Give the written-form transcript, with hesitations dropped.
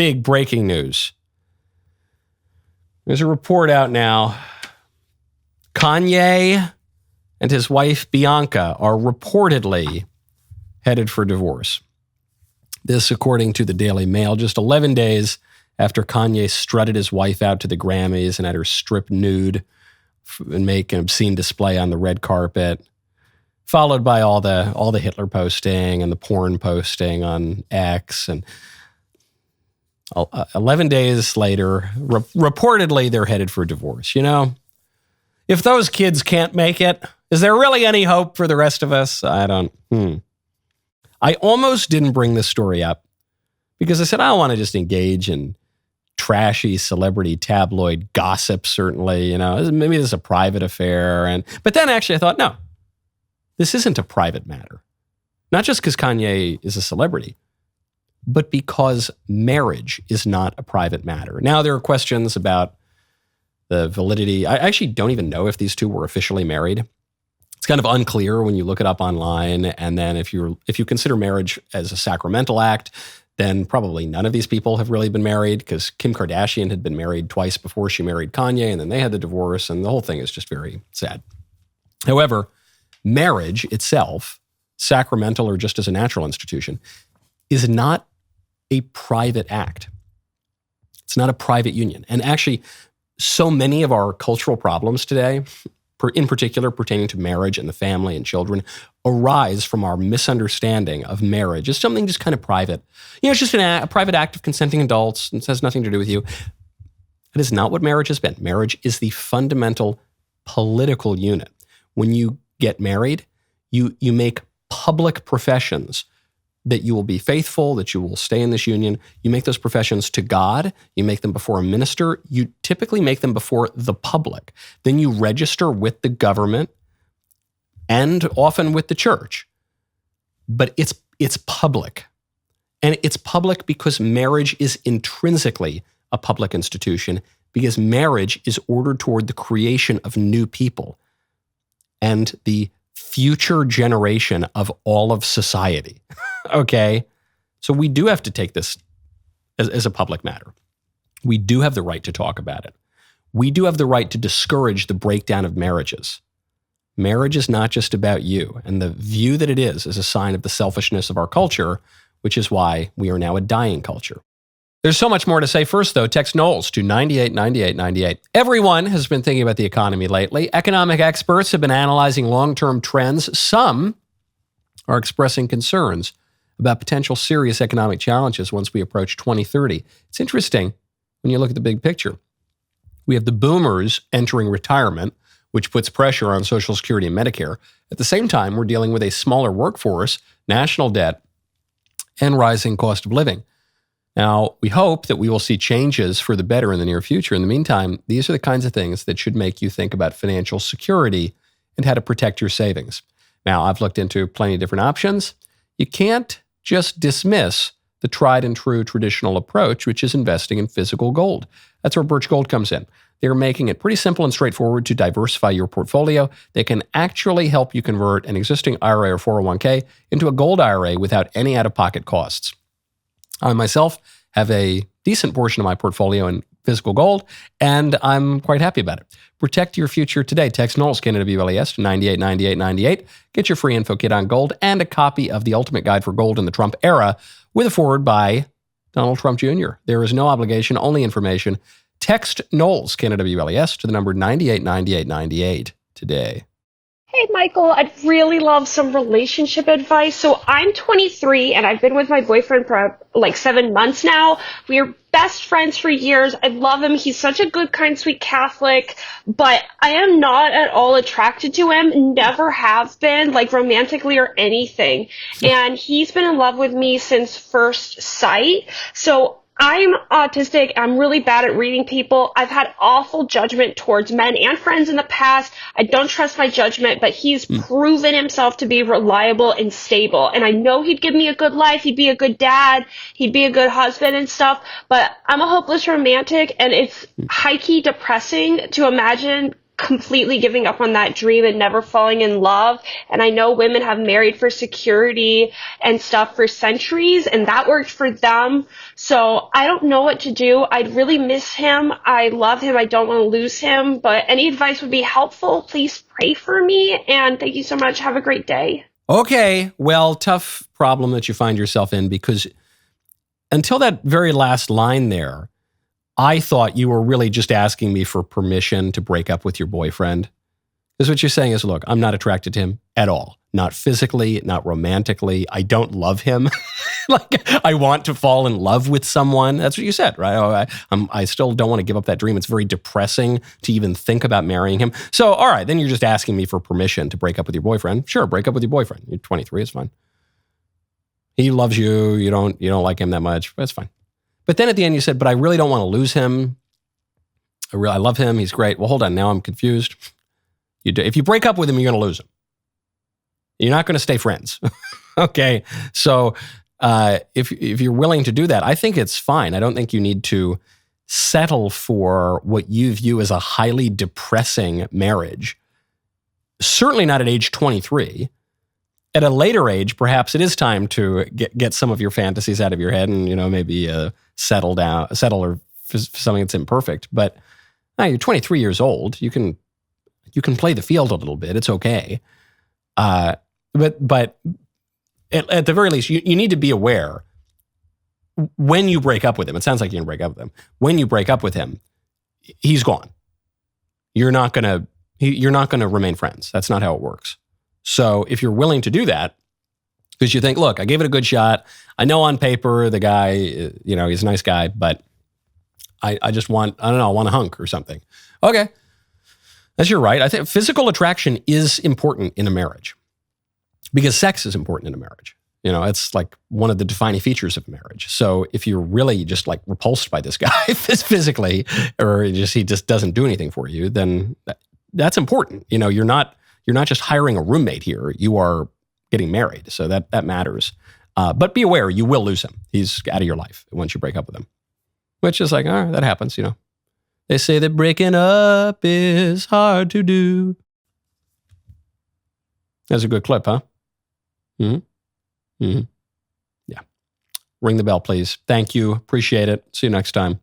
big breaking news. There's a report out now. Kanye and his wife Bianca are reportedly headed for divorce. This, according to the Daily Mail, just 11 days after Kanye strutted his wife out to the Grammys and had her strip nude and make an obscene display on the red carpet, followed by all the Hitler posting and the porn posting on X. And 11 days later, reportedly they're headed for divorce. You know, if those kids can't make it, is there really any hope for the rest of us? I almost didn't bring this story up because I said I don't want to just engage in trashy celebrity tabloid gossip, certainly. You know, maybe this is a private affair. But then actually I thought, no, this isn't a private matter. Not just because Kanye is a celebrity, but because marriage is not a private matter. Now, there are questions about the validity. I actually don't even know if these two were officially married. It's kind of unclear when you look it up online. And then if you consider marriage as a sacramental act, then probably none of these people have really been married, because Kim Kardashian had been married twice before she married Kanye, and then they had the divorce, and the whole thing is just very sad. However, marriage itself, sacramental or just as a natural institution, is not a private act. It's not a private union. And actually, so many of our cultural problems today, in particular pertaining to marriage and the family and children, arise from our misunderstanding of marriage as something just kind of private. You know, it's just a private act of consenting adults, and it has nothing to do with you. That is not what marriage has been. Marriage is the fundamental political unit. When you get married, you make public professions that you will be faithful, that you will stay in this union. You make those professions to God. You make them before a minister. You typically make them before the public. Then you register with the government and often with the church. But it's public. And it's public because marriage is intrinsically a public institution, because marriage is ordered toward the creation of new people and the future generation of all of society. Okay? So we do have to take this as a public matter. We do have the right to talk about it. We do have the right to discourage the breakdown of marriages. Marriage is not just about you. And the view that it is a sign of the selfishness of our culture, which is why we are now a dying culture. There's so much more to say. First, though, text Knowles to 989898. Everyone has been thinking about the economy lately. Economic experts have been analyzing long-term trends. Some are expressing concerns about potential serious economic challenges once we approach 2030. It's interesting when you look at the big picture. We have the boomers entering retirement, which puts pressure on Social Security and Medicare. At the same time, we're dealing with a smaller workforce, national debt, and rising cost of living. Now, we hope that we will see changes for the better in the near future. In the meantime, these are the kinds of things that should make you think about financial security and how to protect your savings. Now, I've looked into plenty of different options. You can't just dismiss the tried and true traditional approach, which is investing in physical gold. That's where Birch Gold comes in. They're making it pretty simple and straightforward to diversify your portfolio. They can actually help you convert an existing IRA or 401k into a gold IRA without any out-of-pocket costs. I myself have a decent portion of my portfolio in physical gold, and I'm quite happy about it. Protect your future today. Text Knowles, Canada WLES, to 989898. Get your free info kit on gold and a copy of The Ultimate Guide for Gold in the Trump Era with a foreword by Donald Trump Jr. There is no obligation, only information. Text Knowles, Canada WLES, to the number 989898 today. Hey, Michael, I'd really love some relationship advice. So I'm 23 and I've been with my boyfriend for like 7 months now. We are best friends for years. I love him. He's such a good, kind, sweet Catholic, but I am not at all attracted to him. Never have been, like romantically or anything. And he's been in love with me since first sight. So I'm autistic. I'm really bad at reading people. I've had awful judgment towards men and friends in the past. I don't trust my judgment, but he's proven himself to be reliable and stable. And I know he'd give me a good life. He'd be a good dad. He'd be a good husband and stuff. But I'm a hopeless romantic, and it's high-key depressing to imagine completely giving up on that dream and never falling in love. And I know women have married for security and stuff for centuries, and that worked for them. So I don't know what to do. I'd really miss him. I love him. I don't want to lose him, but any advice would be helpful. Please pray for me. And thank you so much. Have a great day. Okay, well, tough problem that you find yourself in, because until that very last line there, I thought you were really just asking me for permission to break up with your boyfriend. Because what you're saying is, look, I'm not attracted to him at all. Not physically, not romantically. I don't love him. Like, I want to fall in love with someone. That's what you said, right? I still don't want to give up that dream. It's very depressing to even think about marrying him. So, all right, then you're just asking me for permission to break up with your boyfriend. Sure, break up with your boyfriend. You're 23, it's fine. He loves you. You don't like him that much. That's fine. But then at the end you said, but I really don't want to lose him. I love him. He's great. Well, hold on. Now I'm confused. If you break up with him, you're going to lose him. You're not going to stay friends. Okay. So if you're willing to do that, I think it's fine. I don't think you need to settle for what you view as a highly depressing marriage. Certainly not at age 23. At a later age, perhaps it is time to get some of your fantasies out of your head and, maybe settle or for something that's imperfect. But now you're 23 years old. You can play the field a little bit. It's okay. But at the very least, you need to be aware when you break up with him. It sounds like you're going to break up with him. When you break up with him, he's gone. You're not going to remain friends. That's not how it works. So if you're willing to do that, because you think, look, I gave it a good shot. I know on paper the guy, he's a nice guy, but I just want, I want a hunk or something. Okay. That's your right. I think physical attraction is important in a marriage because sex is important in a marriage. It's like one of the defining features of marriage. So if you're really just like repulsed by this guy physically, or he just doesn't do anything for you, then that's important. You're not just hiring a roommate here. You are getting married. So that matters. But be aware, you will lose him. He's out of your life once you break up with him, which is like, all right, that happens, They say that breaking up is hard to do. That's a good clip, huh? Mm-hmm. Mm-hmm. Yeah. Ring the bell, please. Thank you. Appreciate it. See you next time.